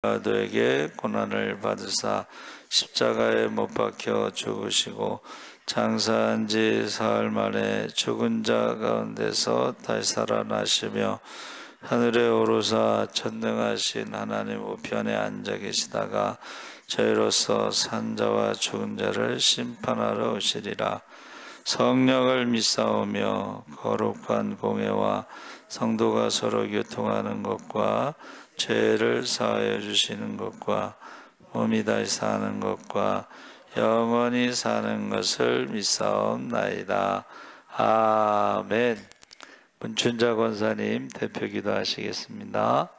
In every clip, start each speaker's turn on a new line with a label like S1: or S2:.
S1: 너에게 고난을 받으사 십자가에 못 박혀 죽으시고 장사한 지 사흘 만에 죽은 자 가운데서 다시 살아나시며 하늘에 오르사 전능하신 하나님 우편에 앉아 계시다가 저희로서 산 자와 죽은 자를 심판하러 오시리라. 성령을 믿사오며 거룩한 공회와 성도가 서로 교통하는 것과 죄를 사하여 주시는 것과 몸이 다시 사는 것과 영원히 사는 것을 믿사옵나이다. 아멘. 문춘자 권사님 대표 기도하시겠습니다.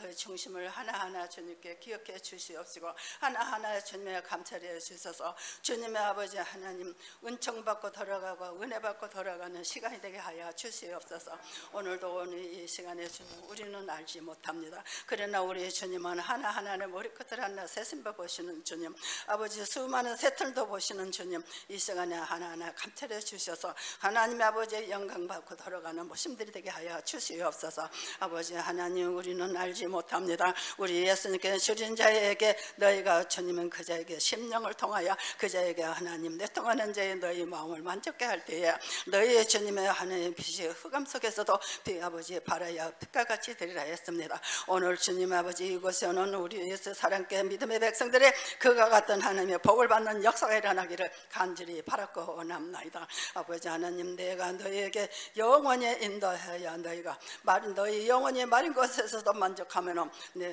S2: 그 중심을 하나하나 주님께 기억해 주시옵시고 하나하나 주님의 감찰해 주셔서 주님의 아버지 하나님 은총 받고 돌아가고 은혜 받고 돌아가는 시간이 되게 하여 주시옵소서. 오늘도 오늘 이 시간에 주님 우리는 알지 못합니다. 그러나 우리 주님은 하나하나의 머리끝을 하나 세심봐 보시는 주님, 아버지 수많은 새틀도 보시는 주님, 이 시간에 하나하나 감찰해 주셔서 하나님의 아버지의 영광 받고 돌아가는 모심들이 되게 하여 주시옵소서. 아버지 하나님 우리는 알지 못합니다. 우리 예수님께서 주신 자에게 너희가 주님은 그 자에게 심령을 통하여 그 자에게 하나님 내통하는 자의 너희 마음을 만족케 할 때에 너희 주님의 하나님 빛이 흑암 속에서도 아버지 발하여 빛과 같이 되리라 했습니다. 오늘 주님 아버지 이곳에 오는 우리 예수 사랑께 믿음의 백성들의 그가 같은 하나님의 복을 받는 역사가 일어나기를 간절히 바랐고 원합나이다. 아버지 하나님 내가 너희에게 영원히 인도하여 너희가 너희 영원히 마른 곳에서도 만족하면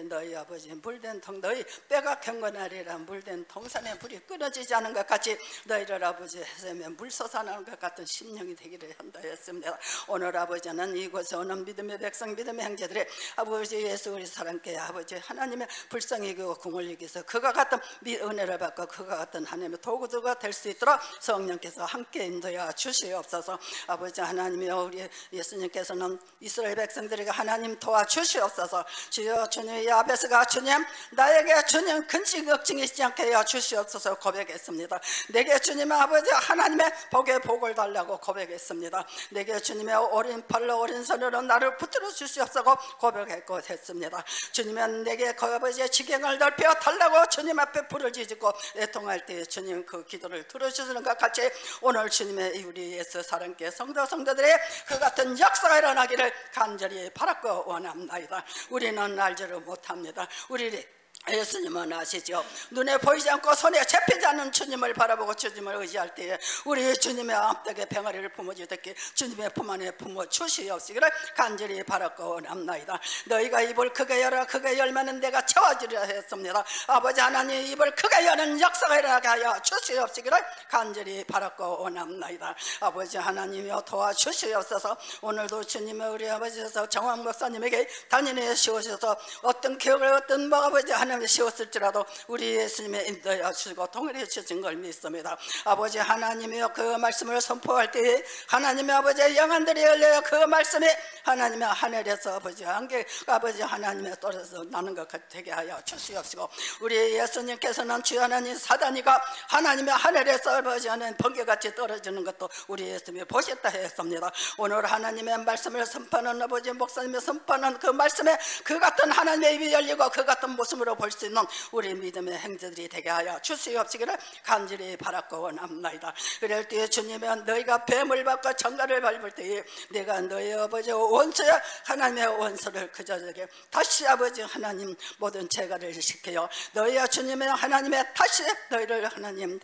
S2: 너희 아버지 물된 통 너희 뼈가 경건하리라. 물된 통산에 불이 끊어지지 않은 것 같이 너희를 아버지 해서면 물 솟아나는 것 같은 심령이 되기를 한다 했습니다. 오늘 아버지는 이곳에 오는 믿음의 백성 믿음의 형제들의 아버지 예수 우리 사랑께 아버지 하나님의 불쌍히 이기고 궁을 이기서 그가 같은 은혜를 받고 그가 같은 하나님의 도구가 될 수 있도록 성령께서 함께 인도하여 주시옵소서. 아버지 하나님이여 우리 예수님께서는 이스라엘 백성들에게 하나님 도와주시옵소서. 주여 주님의 앞에서가 주님 나에게 주님 근심 걱정이시지 않게 하여 주시옵소서 고백했습니다. 내게 주님의 아버지 하나님의 복의 복을 달라고 고백했습니다. 내게 주님의 어린 팔로 어린 손으로 나를 붙들어 주시옵소서 고백했고 했습니다. 주님은 내게 그 아버지의 지경을 넓혀 달라고 주님 앞에 불을 지지고 애통할 때 주님 그 기도를 들어주시는 것 같이 오늘 주님의 우리 예수 사랑께 성도들의 그 같은 역사가 일어나기를 간절히 바랐고 원합니다. 우리는 알지를 못합니다. 우리 예수님은 아시죠? 눈에 보이지 않고 손에 잡히지 않는 주님을 바라보고 주님을 의지할 때에 우리 주님의 암벽에 병아리를 품어주듯이 주님의 품 안에 품어주시옵시기를 간절히 바랐고 원합나이다. 너희가 입을 크게 열어 크게 열면은 내가 채워주리라 했습니다. 아버지 하나님 입을 크게 여는 역사가 일어나게 하여 주시옵시기를 간절히 바랐고 원합나이다. 아버지 하나님이여 도와주시옵소서. 오늘도 주님의 우리 아버지께서 정황 목사님에게 단연히 씌우셔서 어떤 기억을 어떤 아버지 하나님 씌웠을지라도 우리 예수님의 인도해 주시고 통일해 주신 걸 믿습니다. 아버지 하나님이여 그 말씀을 선포할 때에 하나님의 아버지의 영안들이 열려요. 그 말씀이 하나님의 하늘에서 아버지 안개 아버지 하나님의 떨어져 나는 것 되게 하여 주시옵시고 우리 예수님께서는 주 하나님 사단이가 하나님의 하늘에서 아버지 하나님 번개같이 떨어지는 것도 우리 예수님이 보셨다 했습니다. 오늘 하나님의 말씀을 선포하는 아버지 목사님의 선포하는 그 말씀에 그 같은 하나님의 입이 열리고 그 같은 모습으로 볼 수 있는 우리 믿음의 행제들이 되게 하여 주시옵시기를 간절히 바랐고 원합니다. 그럴 때에 주님은 너희가 뱀을 받고 정갈을 밟을 때에 내가 너희 아버지 원수야 하나님의 원수를 그 자에게 다시 아버지 하나님 모든 재갈을 시켜요. 너희야 주님의 하나님의 다시 너희를 하나님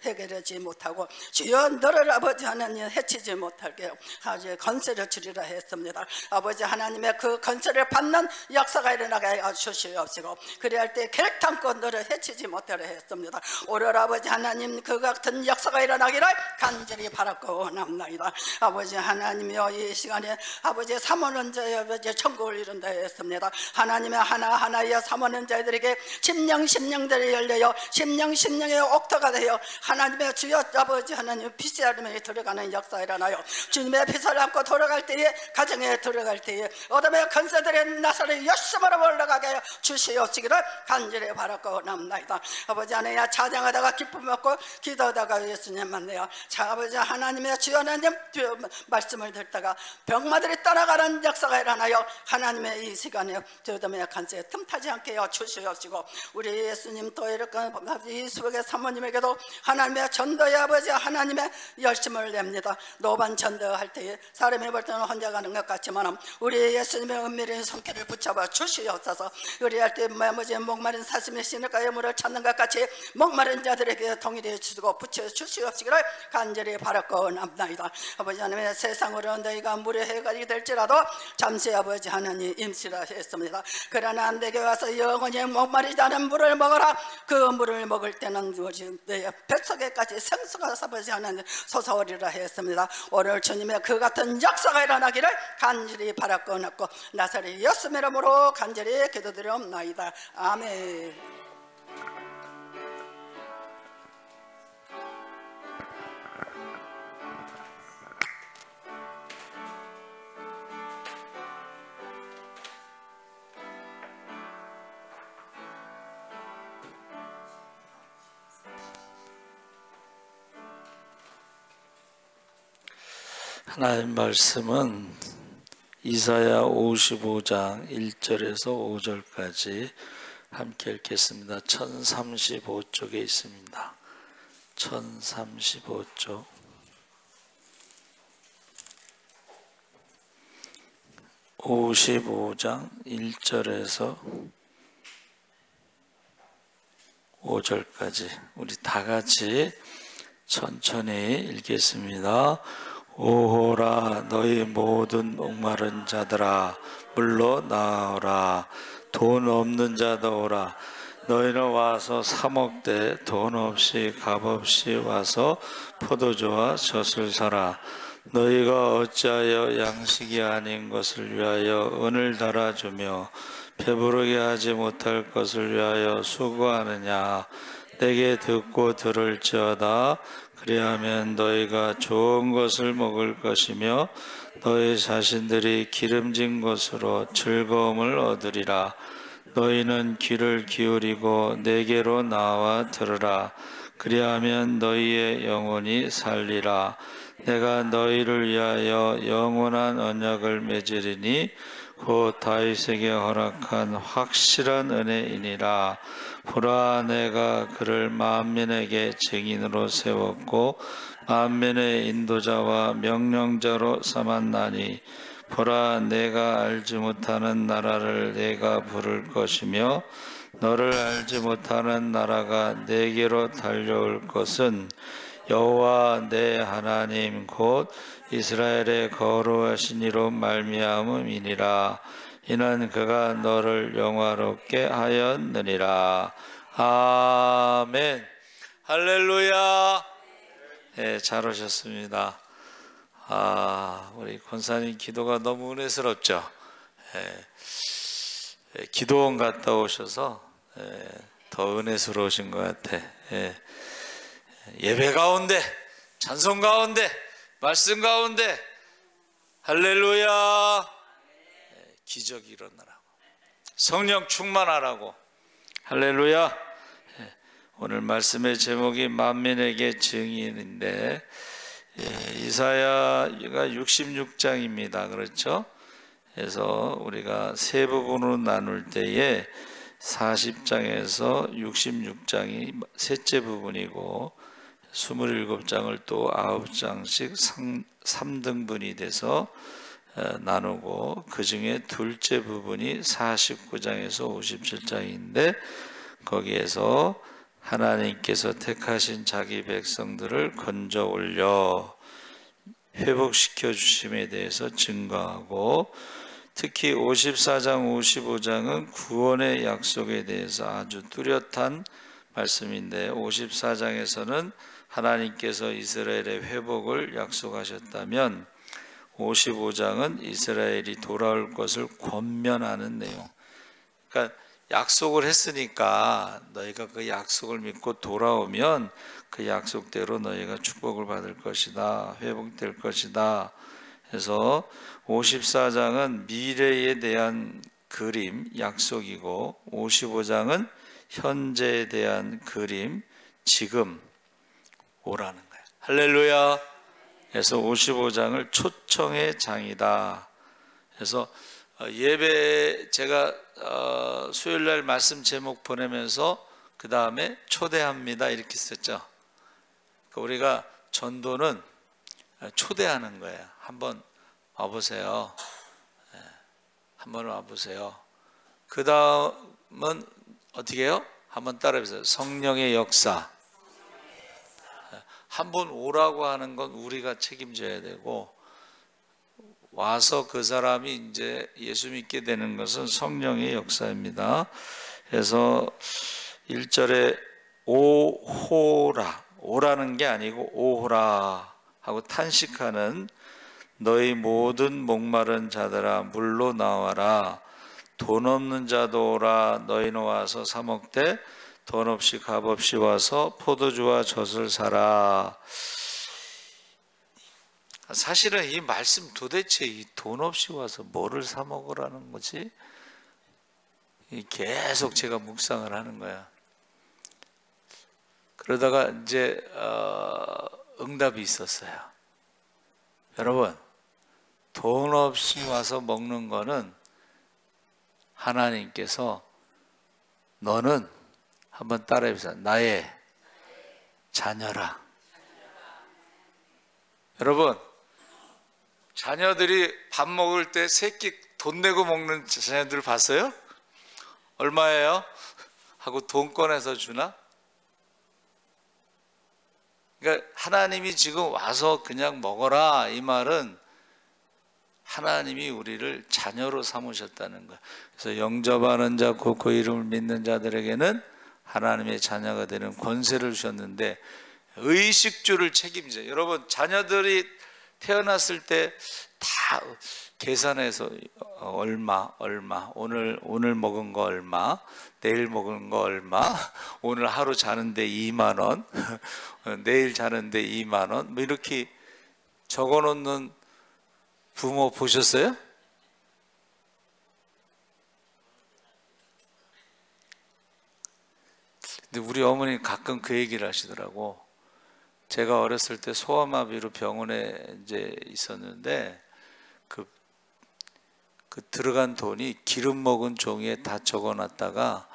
S2: 해결하지 못하고 주여 너를 아버지 하나님 해치지 못하게 아주 건세를 주리라 했습니다. 아버지 하나님의 그 건세를 받는 역사가 일어나게 하여 주시옵시고 그리할 때 계획탄껏 너를 해치지 못하려 했습니다. 오늘 아버지 하나님 그 같은 역사가 일어나기를 간절히 바라고 원합니다. 아버지 하나님이여 이 시간에 아버지 사모하는 자의 아버지 천국을 이룬다 했습니다. 하나님의 하나하나의 사모하는 자들에게 심령들이 열려요 심령의 옥토가 되어 하나님의 주여 아버지 하나님 빛이 아름에 들어가는 역사 일어나요. 주님의 빛을 안고 돌아갈 때에 가정에 들어갈 때에 어둠의 권세들의 나사를 열심으로 올라가게 하여 주시옵시기를 간절히 바라고 원합니다. 아버지 하나님 찬양하다가 기쁨 먹고 기도하다가 예수님 만나요. 자 아버지 하나님의 주여 하나님 말씀을 듣다가 병마들이 떠나가는 역사가 일어나요. 하나님의 이 시간에 어둠의 권세에 틈타지 않게 하여 주시옵시고 우리 예수님 또 이렇게 이 수백의 사모님에게도 하나님의 전도의 아버지 하나님의 열심을 냅니다. 노반 전도할 때에 사람이 볼 때는 혼자 가는 것 같지만 우리 예수님의 은밀한 손길을 붙잡아 주시옵소서. 우리할 때 아버지 목마른 사슴의 시냇가의 물을 찾는 것 같이 목마른 자들에게 동일해 주시고 붙여 주시옵시기를 간절히 바라고 원합니다. 아버지 하나님의 세상으로 너희가 물의 해갈이 될지라도 잠시 아버지 하나님 임시라 했습니다. 그러나 내게 와서 영원히 목마르지 않은 물을 먹어라. 그 물을 먹을 때는 내 뱃속에까지 생수가 아버지 하나님 솟아오리라 했습니다. 오늘 주님의 그 같은 역사가 일어나기를 간절히 바라고 원하고 나사렛 예수 이름으로 간절히 기도드리옵나이다. 아멘.
S1: 하나님 말씀은 이사야 55장 1절에서 5절까지 함께 읽겠습니다. 1035쪽에 있습니다. 1035쪽 55장 1절에서 5절까지 우리 다 같이 천천히 읽겠습니다. 오호라 너희 모든 목마른 자들아 물로 나오라. 돈 없는 자도 오라. 너희는 와서 사 먹되 돈 없이 값 없이 와서 포도주와 젖을 사라. 너희가 어찌하여 양식이 아닌 것을 위하여 은을 달아주며 배부르게 하지 못할 것을 위하여 수고하느냐. 내게 듣고 들을지어다. 그리하면 너희가 좋은 것을 먹을 것이며 너희 자신들이 기름진 것으로 즐거움을 얻으리라. 너희는 귀를 기울이고 내게로 나와 들으라. 그리하면 너희의 영혼이 살리라. 내가 너희를 위하여 영원한 언약을 맺으리니 곧 다윗에게 허락한 확실한 은혜이니라. 보라 내가 그를 만민에게 증인으로 세웠고 만민의 인도자와 명령자로 삼았나니 보라 내가 알지 못하는 나라를 내가 부를 것이며 너를 알지 못하는 나라가 내게로 달려올 것은 여호와 내 하나님 곧 이스라엘의 거룩하신 이로 말미암음이니라. 이는 그가 너를 영화롭게 하였느니라. 아멘. 할렐루야. 네, 잘 오셨습니다. 우리 권사님 기도가 너무 은혜스럽죠. 기도원 갔다 오셔서 더 은혜스러우신 것 같아. 예배 가운데, 찬송 가운데, 말씀 가운데 할렐루야. 기적이 일어나라고, 성령 충만하라고. 할렐루야. 오늘 말씀의 제목이 만민에게 증인인데 이사야가 66장입니다. 그렇죠? 그래서 우리가 세 부분으로 나눌 때에 40장에서 66장이 셋째 부분이고 27장을 또 9장씩 3등분이 돼서 나누고 그 중에 둘째 부분이 49장에서 57장인데 거기에서 하나님께서 택하신 자기 백성들을 건져 올려 회복시켜 주심에 대해서 증거하고 특히 54장, 55장은 구원의 약속에 대해서 아주 뚜렷한 말씀인데 54장에서는 하나님께서 이스라엘의 회복을 약속하셨다면 55장은 이스라엘이 돌아올 것을 권면하는 내용. 그러니까 약속을 했으니까 너희가 그 약속을 믿고 돌아오면 그 약속대로 너희가 축복을 받을 것이다, 회복될 것이다. 그래서 54장은 미래에 대한 그림, 약속이고 55장은 현재에 대한 그림, 지금 오라는 거예요. 할렐루야. 그래서 55장을 초청의 장이다. 그래서 예배 제가 수요일날 말씀 제목 보내면서 그 다음에 초대합니다 이렇게 썼죠. 우리가 전도는 초대하는 거예요. 한번 와보세요. 한번 와보세요. 그 다음은 어떻게 해요? 한번 따라해보세요. 성령의 역사. 한번 오라고 하는 건 우리가 책임져야 되고 와서 그 사람이 이제 예수 믿게 되는 것은 성령의 역사입니다. 그래서 1절에 오호라, 오라는 게 아니고 오호라 하고 탄식하는 너희 모든 목마른 자들아 물로 나와라. 돈 없는 자도 오라. 너희는 와서 사 먹되 돈 없이 값 없이 와서 포도주와 젖을 사라. 사실은 이 말씀 도대체 이 돈 없이 와서 뭐를 사 먹으라는 거지? 계속 제가 묵상을 하는 거야. 그러다가 이제 응답이 있었어요. 여러분, 돈 없이 와서 먹는 거는 하나님께서 너는 한번 따라해보세요. 나의 자녀라. 여러분, 자녀들이 밥 먹을 때 새끼 돈 내고 먹는 자녀들 봤어요? 얼마예요? 하고 돈 꺼내서 주나? 그러니까 하나님이 지금 와서 그냥 먹어라 이 말은 하나님이 우리를 자녀로 삼으셨다는 거예요. 그래서 영접하는 자, 곧 그 이름을 믿는 자들에게는 하나님의 자녀가 되는 권세를 주셨는데 의식주를 책임져요. 여러분, 자녀들이 태어났을 때 다 계산해서 얼마 오늘 먹은 거 얼마, 내일 먹은 거 얼마, 오늘 하루 자는데 2만 원, 내일 자는데 2만 원, 뭐 이렇게 적어놓는 부모 보셨어요? 근데 우리 어머니 가끔 그 얘기를 하시더라고. 제가 어렸을 때 소아마비로 병원에 이제 있었는데 그 들어간 돈이 기름 먹은 종이에 다 적어놨다가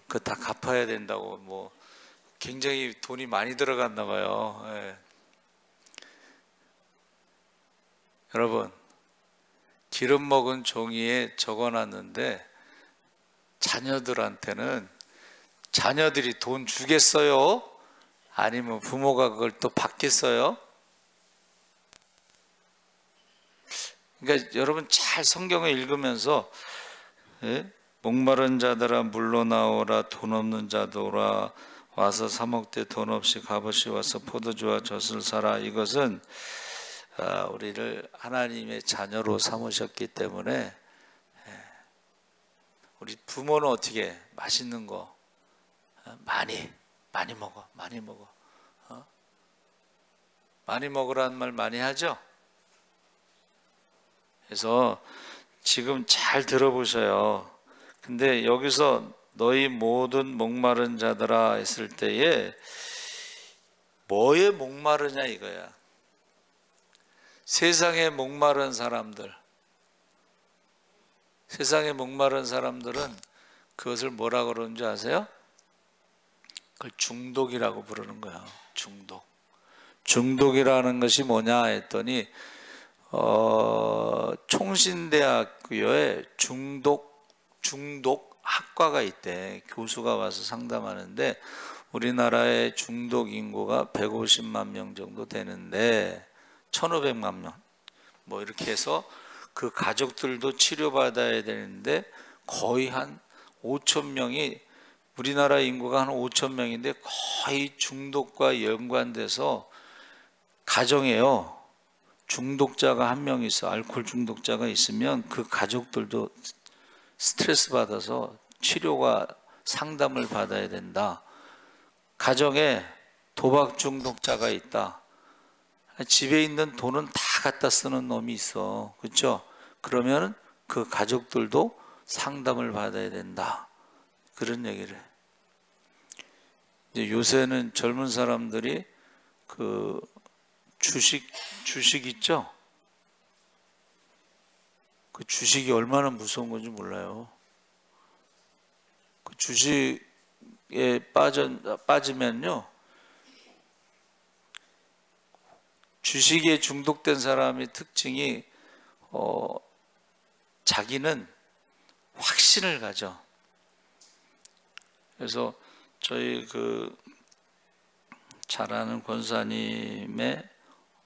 S1: 그 다 갚아야 된다고 뭐 굉장히 돈이 많이 들어갔나 봐요. 예. 여러분, 기름 먹은 종이에 적어놨는데 자녀들한테는 자녀들이 돈 주겠어요? 아니면 부모가 그걸 또 받겠어요? 그러니까 여러분 잘 성경을 읽으면서 목마른 자들아 물로 나오라. 돈 없는 자도 오라. 와서 사 먹되 돈 없이 값없이 와서 포도주와 젖을 사라. 이것은 우리를 하나님의 자녀로 삼으셨기 때문에 우리 부모는 어떻게 해? 맛있는 거 많이 먹어. 많이 먹으라는 말 많이 하죠? 그래서 지금 잘 들어보셔요. 근데 여기서 너희 모든 목마른 자들아 했을 때에 뭐에 목마르냐 이거야. 세상에 목마른 사람들, 세상에 목마른 사람들은 그것을 뭐라 그러는 줄 아세요? 그걸 중독이라고 부르는 거야. 중독이라는 것이 뭐냐 했더니 총신대학교에 중독 학과가 있대. 교수가 와서 상담하는데 우리나라의 중독 인구가 150만 명 정도 되는데 1,500만 명 뭐 이렇게 해서 그 가족들도 치료받아야 되는데 거의 한 5천 명이, 우리나라 인구가 한 5천 명인데 거의 중독과 연관돼서 가정에요, 중독자가 한 명 있어, 알코올 중독자가 있으면 그 가족들도 스트레스 받아서 치료가, 상담을 받아야 된다. 가정에 도박 중독자가 있다. 집에 있는 돈은 다 갖다 쓰는 놈이 있어. 그렇죠? 그러면 그 가족들도 상담을 받아야 된다. 그런 얘기를 해. 이제 요새는 젊은 사람들이 그 주식 있죠? 그 주식이 얼마나 무서운 건지 몰라요. 그 주식에 빠지면요, 주식에 중독된 사람의 특징이 자기는 확신을 가져. 그래서 저희 그 잘 아는 권사님의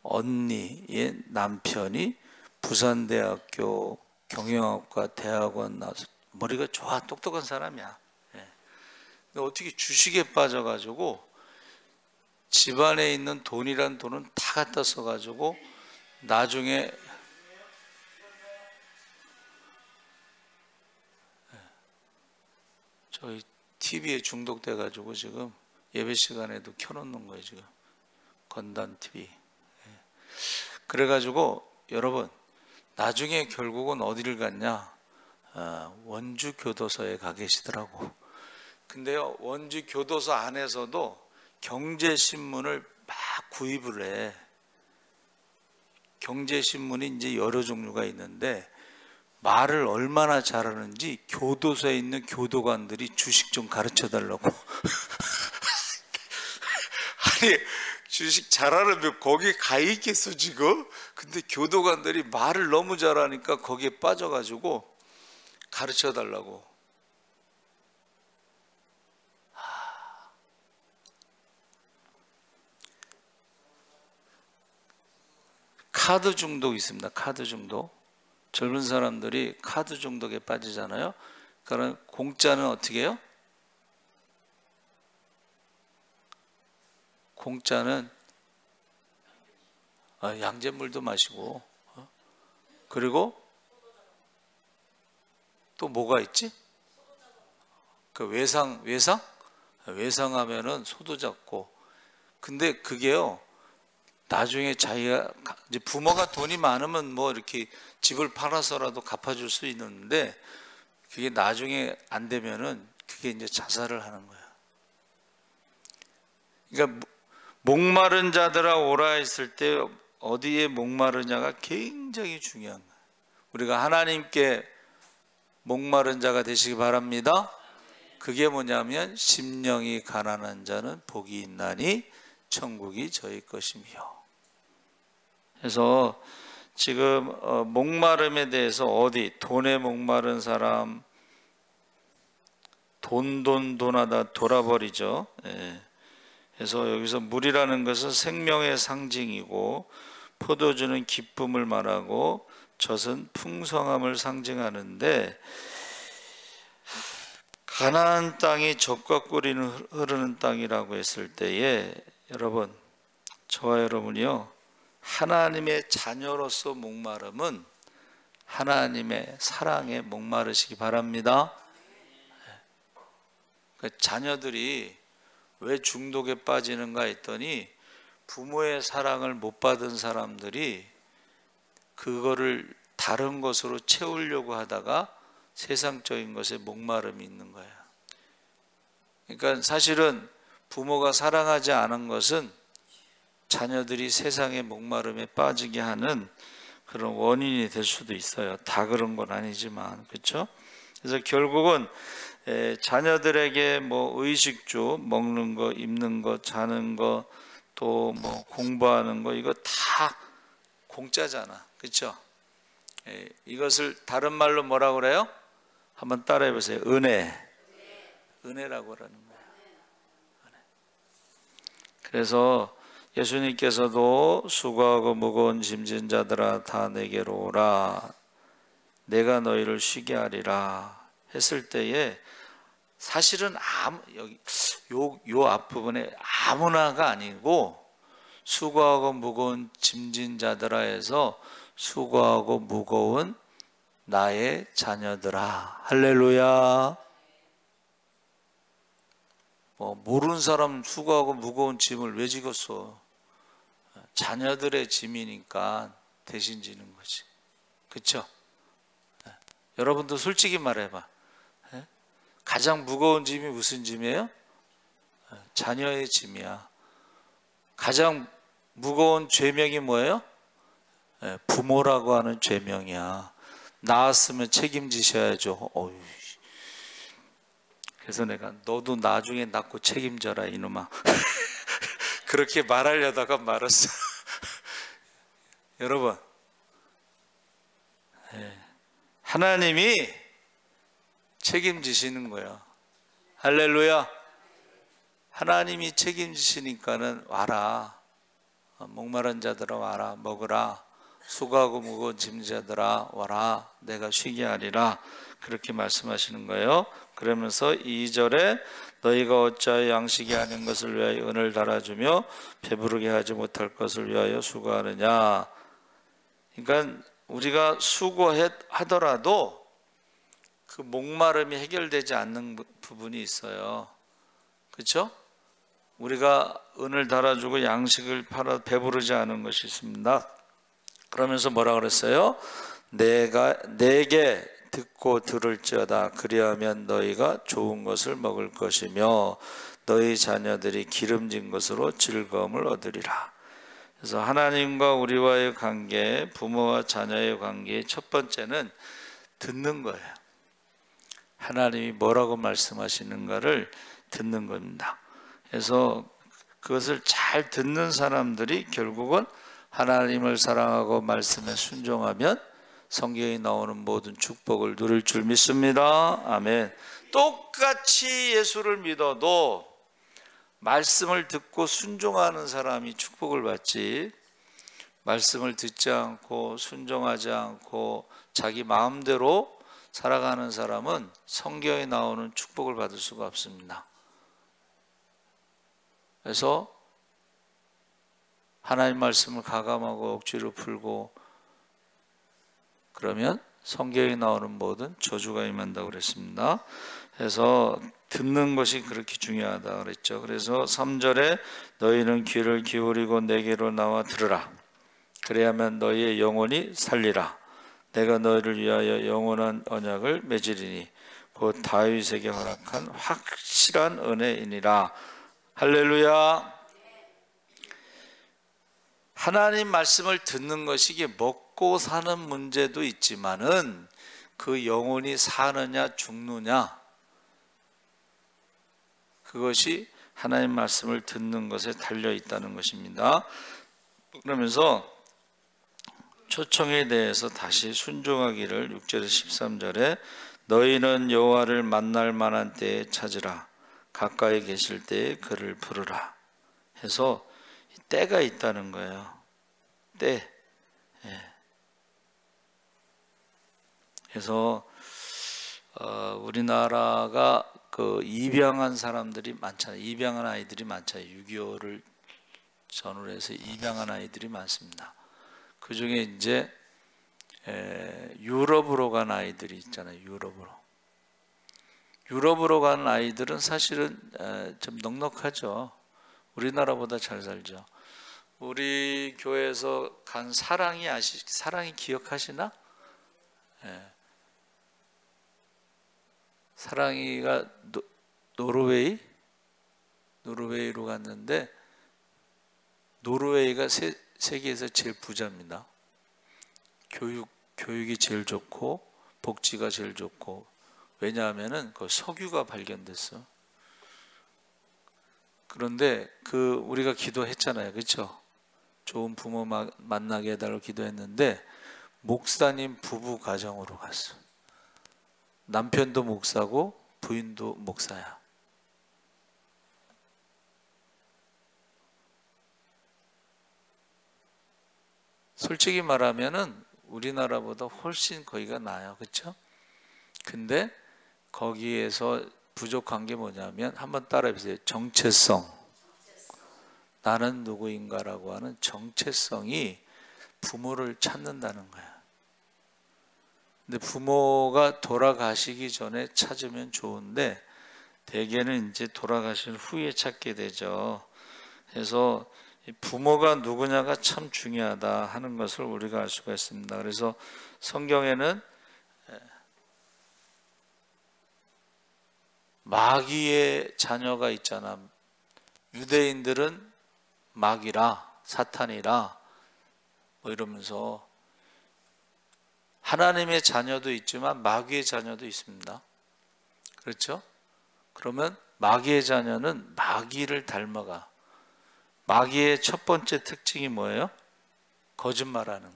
S1: 언니의 남편이 부산대학교 경영학과 대학원 나와서 머리가 좋아, 똑똑한 사람이야. 예. 근데 어떻게 주식에 빠져가지고 집안에 있는 돈이란 돈은 다 갖다 써가지고 나중에 저희 TV에 중독돼가지고 지금 예배 시간에도 켜놓는 거예요. 지금 건단 TV. 그래가지고 여러분, 나중에 결국은 어디를 갔냐? 원주 교도소에 가 계시더라고. 근데요, 원주 교도소 안에서도 경제신문을 막 구입을 해. 경제신문이 이제 여러 종류가 있는데 말을 얼마나 잘하는지 교도소에 있는 교도관들이 주식 좀 가르쳐 달라고. 아니, 주식 잘하는데 거기 가 있겠어 지금? 근데 교도관들이 말을 너무 잘하니까 거기에 빠져가지고 가르쳐 달라고. 카드 중독 있습니다. 카드 중독. 젊은 사람들이 카드 중독에 빠지잖아요. 그러니까 공짜는 어떻게 해요? 공짜는 양잿물도 마시고, 그리고 또 뭐가 있지? 그 외상하면은 소도 잡고. 근데 그게요, 나중에 자기가 이제 부모가 돈이 많으면 뭐 이렇게 집을 팔아서라도 갚아줄 수 있는데 그게 나중에 안 되면은 그게 이제 자살을 하는 거야. 그러니까 목마른 자들아 오라 했을 때 어디에 목마르냐가 굉장히 중요한 거예요. 우리가 하나님께 목마른 자가 되시기 바랍니다. 그게 뭐냐면 심령이 가난한 자는 복이 있나니 천국이 저희 것이며. 그래서 지금 목마름에 대해서 어디 돈에 목마른 사람 돈하다 돌아버리죠. 예. 그래서 여기서 물이라는 것은 생명의 상징이고 포도주는 기쁨을 말하고 젖은 풍성함을 상징하는데, 가나안 땅이 젖과 꿀이 흐르는 땅이라고 했을 때에 여러분, 저와 여러분이요, 하나님의 자녀로서 목마름은 하나님의 사랑에 목마르시기 바랍니다. 그러니까 자녀들이 왜 중독에 빠지는가 했더니 부모의 사랑을 못 받은 사람들이 그거를 다른 것으로 채우려고 하다가 세상적인 것에 목마름이 있는 거예요. 그러니까 사실은 부모가 사랑하지 않은 것은 자녀들이 세상의 목마름에 빠지게 하는 그런 원인이 될 수도 있어요. 다 그런 건 아니지만, 그렇죠? 그래서 결국은 자녀들에게 뭐 의식주, 먹는 거, 입는 거, 자는 거, 또 뭐 공부하는 거, 이거 다 공짜잖아, 그렇죠? 이것을 다른 말로 뭐라고 그래요? 한번 따라해 보세요. 은혜라고 하는 거예요. 은혜. 그래서 예수님께서도 수고하고 무거운 짐진 자들아 다 내게로 오라. 내가 너희를 쉬게 하리라 했을 때에 사실은 요 앞부분에 아무나가 아니고 수고하고 무거운 짐진 자들아 해서 수고하고 무거운 나의 자녀들아. 할렐루야. 모르는 사람 수고하고 무거운 짐을 왜 지겠어? 자녀들의 짐이니까 대신 지는 거지. 그렇죠? 여러분도 솔직히 말해봐. 가장 무거운 짐이 무슨 짐이에요? 자녀의 짐이야. 가장 무거운 죄명이 뭐예요? 부모라고 하는 죄명이야. 낳았으면 책임지셔야죠. 그래서 내가 너도 나중에 낳고 책임져라 이놈아. 그렇게 말하려다가 말았어. 여러분, 하나님이 책임지시는 거예요. 할렐루야. 하나님이 책임지시니까는 와라. 목마른 자들아 와라. 먹으라. 수고하고 무거운 짐자들아 와라. 내가 쉬게 하리라. 그렇게 말씀하시는 거예요. 그러면서 2절에 너희가 어찌하여 양식이 아닌 것을 위하여 은을 달아주며 배부르게 하지 못할 것을 위하여 수고하느냐. 그러니까 우리가 수고하더라도 그 목마름이 해결되지 않는 부분이 있어요. 그렇죠? 우리가 은을 달아주고 양식을 팔아 배부르지 않은 것이 있습니다. 그러면서 뭐라 그랬어요? 내게 듣고 들을지어다. 그리하면 너희가 좋은 것을 먹을 것이며 너희 자녀들이 기름진 것으로 즐거움을 얻으리라. 그래서 하나님과 우리와의 관계, 부모와 자녀의 관계의 첫 번째는 듣는 거예요. 하나님이 뭐라고 말씀하시는가를 듣는 겁니다. 그래서 그것을 잘 듣는 사람들이 결국은 하나님을 사랑하고 말씀에 순종하면 성경에 나오는 모든 축복을 누릴 줄 믿습니다. 아멘. 똑같이 예수를 믿어도 말씀을 듣고 순종하는 사람이 축복을 받지, 말씀을 듣지 않고 순종하지 않고 자기 마음대로 살아가는 사람은 성경에 나오는 축복을 받을 수가 없습니다. 그래서 하나님 말씀을 가감하고 억지로 풀고 그러면 성경에 나오는 모든 저주가 임한다고 그랬습니다. 그래서 듣는 것이 그렇게 중요하다 그랬죠. 그래서 3절에 너희는 귀를 기울이고 내게로 나와 들으라. 그래야만 너희의 영혼이 살리라. 내가 너희를 위하여 영원한 언약을 맺으리니 곧 다윗에게 허락한 확실한 은혜이니라. 할렐루야. 하나님 말씀을 듣는 것이 이게 먹고 사는 문제도 있지만은 그 영혼이 사느냐 죽느냐, 그것이 하나님 말씀을 듣는 것에 달려 있다는 것입니다. 그러면서 초청에 대해서 다시 순종하기를 6절에서 13절에 너희는 여호와를 만날 만한 때에 찾으라. 가까이 계실 때에 그를 부르라 해서 때가 있다는 거예요. 때. 그래서 우리나라가 그 입양한 사람들이 많잖아요. 입양한 아이들이 많잖아요. 6.25를 전후로 해서 입양한 아이들이 많습니다. 그 중에 이제 유럽으로 간 아이들이 있잖아요. 유럽으로 간 아이들은 사실은 좀 넉넉하죠. 우리나라보다 잘 살죠. 우리 교회에서 간 사랑이 기억하시나? 사랑이가 노르웨이로 갔는데 노르웨이가 세계에서 제일 부자입니다. 교육이 제일 좋고 복지가 제일 좋고, 왜냐하면은 그 석유가 발견됐어. 그런데 우리가 기도했잖아요, 그렇죠? 좋은 부모 만나게 해달라고 기도했는데 목사님 부부 가정으로 갔어. 남편도 목사고 부인도 목사야. 솔직히 말하면은 우리나라보다 훨씬 거기가 나아요. 그렇죠? 근데 거기에서 부족한 게 뭐냐면 한번 따라해보세요. 정체성. 나는 누구인가라고 하는 정체성이 부모를 찾는다는 거야. 근데 부모가 돌아가시기 전에 찾으면 좋은데 대개는 이제 돌아가신 후에 찾게 되죠. 그래서 부모가 누구냐가 참 중요하다 하는 것을 우리가 알 수가 있습니다. 그래서 성경에는 마귀의 자녀가 있잖아. 유대인들은 마귀라, 사탄이라 뭐 이러면서 하나님의 자녀도 있지만 마귀의 자녀도 있습니다. 그렇죠? 그러면 마귀의 자녀는 마귀를 닮아가. 마귀의 첫 번째 특징이 뭐예요? 거짓말하는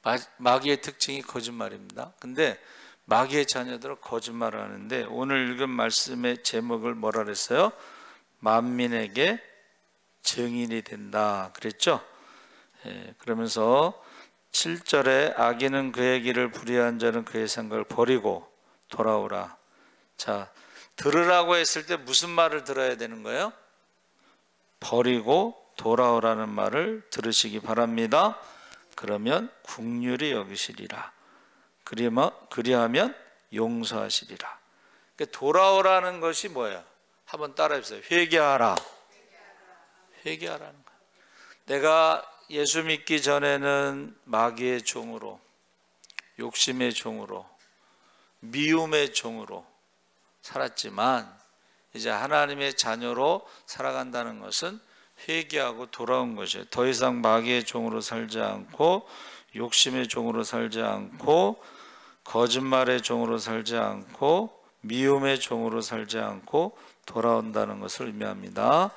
S1: 거예요. 마귀의 특징이 거짓말입니다. 근데 마귀의 자녀들은 거짓말을 하는데 오늘 읽은 말씀의 제목을 뭐라 그랬어요? 만민에게 증인이 된다 그랬죠? 그러면서 7절에 악인은 그의 길을 불의한 자는 그의 생각을 버리고 돌아오라. 자, 들으라고 했을 때 무슨 말을 들어야 되는 거예요? 버리고 돌아오라는 말을 들으시기 바랍니다. 그러면 긍휼히 여기시리라. 그리하면 용서하시리라. 그러니까 돌아오라는 것이 뭐예요? 한번 따라해보세요. 회개하라. 회개하라는 거예요. 내가 예수 믿기 전에는 마귀의 종으로, 욕심의 종으로, 미움의 종으로 살았지만 이제 하나님의 자녀로 살아간다는 것은 회개하고 돌아온 것이에요. 더 이상 마귀의 종으로 살지 않고 욕심의 종으로 살지 않고 거짓말의 종으로 살지 않고 미움의 종으로 살지 않고 돌아온다는 것을 의미합니다.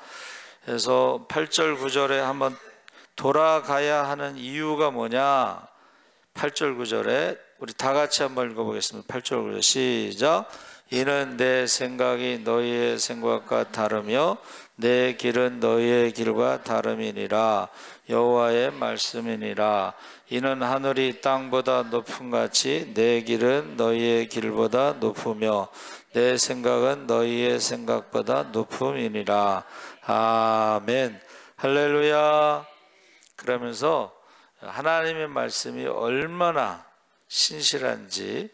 S1: 그래서 8절 9절에 한번 돌아가야 하는 이유가 뭐냐? 8절 9절에 우리 다 같이 한번 읽어보겠습니다. 8절 9절 시작. 이는 내 생각이 너희의 생각과 다르며 내 길은 너희의 길과 다름이니라. 여호와의 말씀이니라. 이는 하늘이 땅보다 높음같이 내 길은 너희의 길보다 높으며 내 생각은 너희의 생각보다 높음이니라. 아멘. 할렐루야. 그러면서 하나님의 말씀이 얼마나 신실한지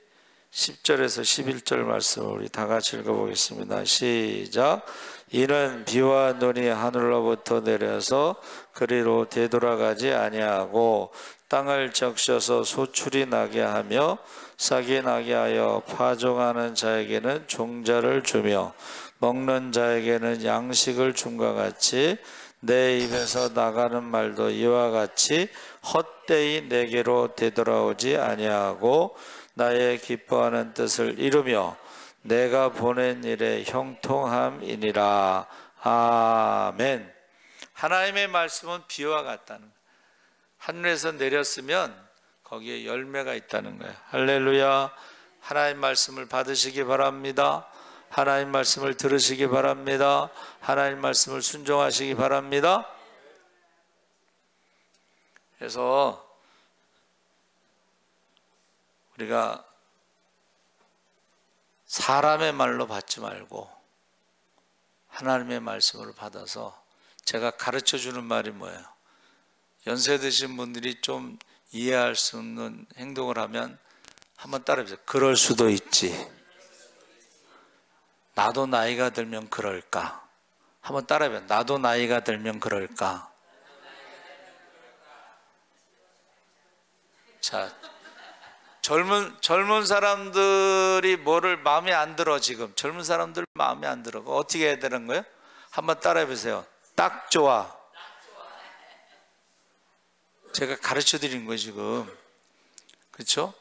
S1: 10절에서 11절 말씀을 우리 다 같이 읽어보겠습니다. 시작. 이는 비와 눈이 하늘로부터 내려서 그리로 되돌아가지 아니하고 땅을 적셔서 소출이 나게 하며 싹이 나게 하여 파종하는 자에게는 종자를 주며 먹는 자에게는 양식을 줌과 같이 내 입에서 나가는 말도 이와 같이 헛되이 내게로 되돌아오지 아니하고 나의 기뻐하는 뜻을 이루며 내가 보낸 일에 형통함이니라. 아멘. 하나님의 말씀은 비와 같다는 거예요. 하늘에서 내렸으면 거기에 열매가 있다는 거예요. 할렐루야. 하나님 말씀을 받으시기 바랍니다. 하나님 말씀을 들으시기 바랍니다. 하나님 말씀을 순종하시기 바랍니다. 그래서 우리가 사람의 말로 받지 말고 하나님의 말씀을 받아서, 제가 가르쳐 주는 말이 뭐예요? 연세 드신 분들이 좀 이해할 수 없는 행동을 하면 한번 따라해보세요. 그럴 수도 있지. 나도 나이가 들면 그럴까? 한번 따라해보세요. 나도 나이가 들면 그럴까? 자, 젊은 사람들이 뭐를 마음에 안 들어. 지금 젊은 사람들 마음에 안 들어. 어떻게 해야 되는 거예요? 한번 따라해 보세요. 딱 좋아. 제가 가르쳐 드린 거예요 지금. 그렇죠?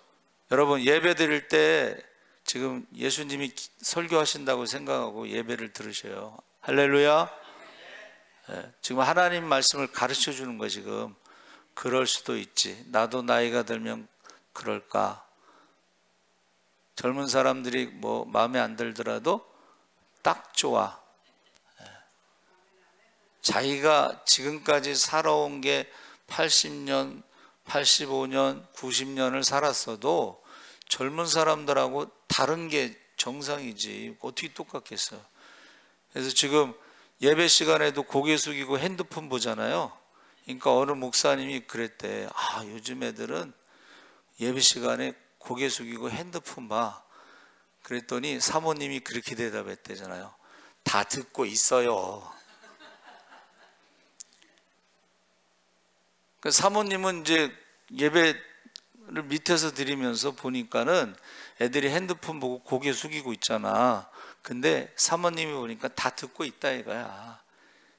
S1: 여러분 예배 드릴 때 지금 예수님이 설교하신다고 생각하고 예배를 들으셔요. 할렐루야. 네, 지금 하나님 말씀을 가르쳐 주는 거예요 지금. 그럴 수도 있지. 나도 나이가 들면 그럴까? 젊은 사람들이 뭐 마음에 안 들더라도 딱 좋아. 자기가 지금까지 살아온 게 80년, 85년, 90년을 살았어도 젊은 사람들하고 다른 게 정상이지 어떻게 똑같겠어요. 그래서 지금 예배 시간에도 고개 숙이고 핸드폰 보잖아요. 그러니까 어느 목사님이 그랬대. 아, 요즘 애들은 예배 시간에 고개 숙이고 핸드폰 봐. 그랬더니 사모님이 그렇게 대답했대잖아요. 다 듣고 있어요. 그 사모님은 이제 예배를 밑에서 드리면서 보니까는 애들이 핸드폰 보고 고개 숙이고 있잖아. 근데 사모님이 보니까 다 듣고 있다 이거야.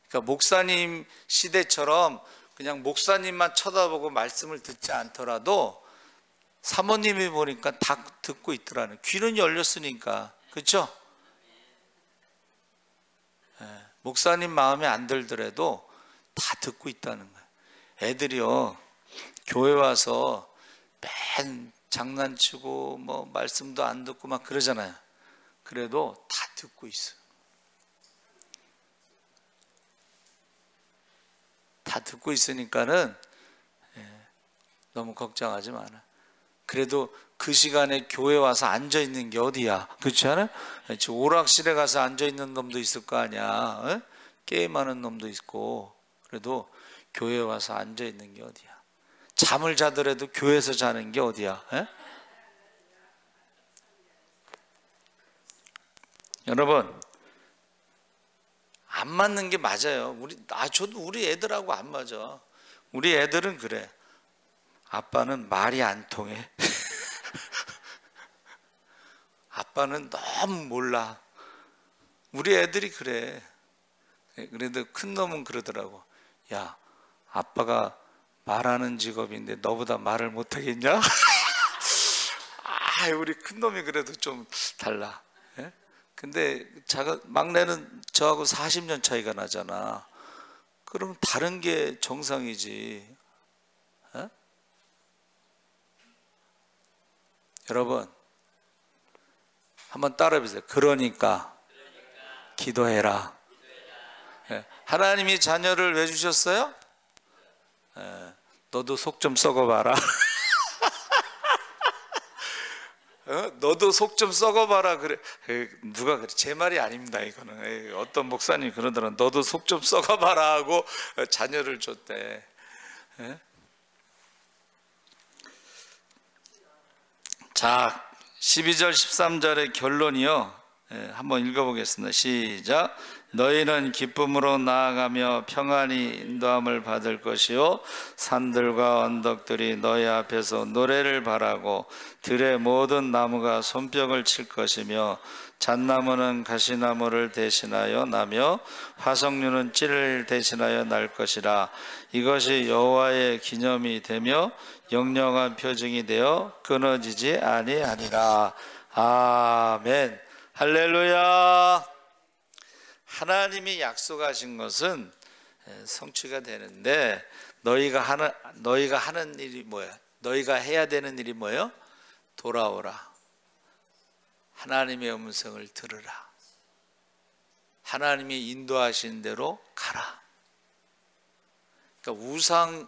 S1: 그러니까 목사님 시대처럼 그냥 목사님만 쳐다보고 말씀을 듣지 않더라도 사모님이 보니까 다 듣고 있더라는. 귀는 열렸으니까. 그렇죠? 목사님 마음에 안 들더라도 다 듣고 있다는 거예요. 애들이요, 교회 와서 맨 장난치고 뭐 말씀도 안 듣고 막 그러잖아요. 그래도 다 듣고 있어. 다 듣고 있으니까는 너무 걱정하지 마라. 그래도 그 시간에 교회 와서 앉아 있는 게 어디야? 그렇지 않아요? 오락실에 가서 앉아 있는 놈도 있을 거 아니야. 게임하는 놈도 있고. 그래도 교회 와서 앉아 있는 게 어디야? 잠을 자더라도 교회에서 자는 게 어디야? 여러분, 안 맞는 게 맞아요. 저도 우리 애들하고 안 맞아. 우리 애들은 그래. 아빠는 말이 안 통해. 아빠는 너무 몰라. 우리 애들이 그래. 그래도 큰 놈은 그러더라고. 야, 아빠가 말하는 직업인데 너보다 말을 못하겠냐? 아, 우리 큰 놈이 그래도 좀 달라. 근데 막내는 저하고 40년 차이가 나잖아. 그럼 다른 게 정상이지. 여러분, 한번 따라해보세요. 그러니까 기도해라. 하나님이 자녀를 왜 주셨어요? 너도 속 좀 썩어봐라. 너도 속 좀 썩어봐라. 그래. 누가 그래? 제 말이 아닙니다. 이거는 어떤 목사님이 그러더라. 너도 속 좀 썩어봐라 하고 자녀를 줬대. 자, 12절 13절의 결론이요. 한번 읽어보겠습니다. 시작. 너희는 기쁨으로 나아가며 평안히 인도함을 받을 것이요 산들과 언덕들이 너희 앞에서 노래를 바라고 들의 모든 나무가 손뼉을 칠 것이며 잣나무는 가시나무를 대신하여 나며 화석류는 찌를 대신하여 날 것이라. 이것이 여호와의 기념이 되며 영영한 표징이 되어 끊어지지 아니하리라. 아멘. 할렐루야. 하나님이 약속하신 것은 성취가 되는데 너희가 하는 일이 뭐야? 너희가 해야 되는 일이 뭐예요? 돌아오라. 하나님의 음성을 들으라. 하나님이 인도하신 대로 가라. 그러니까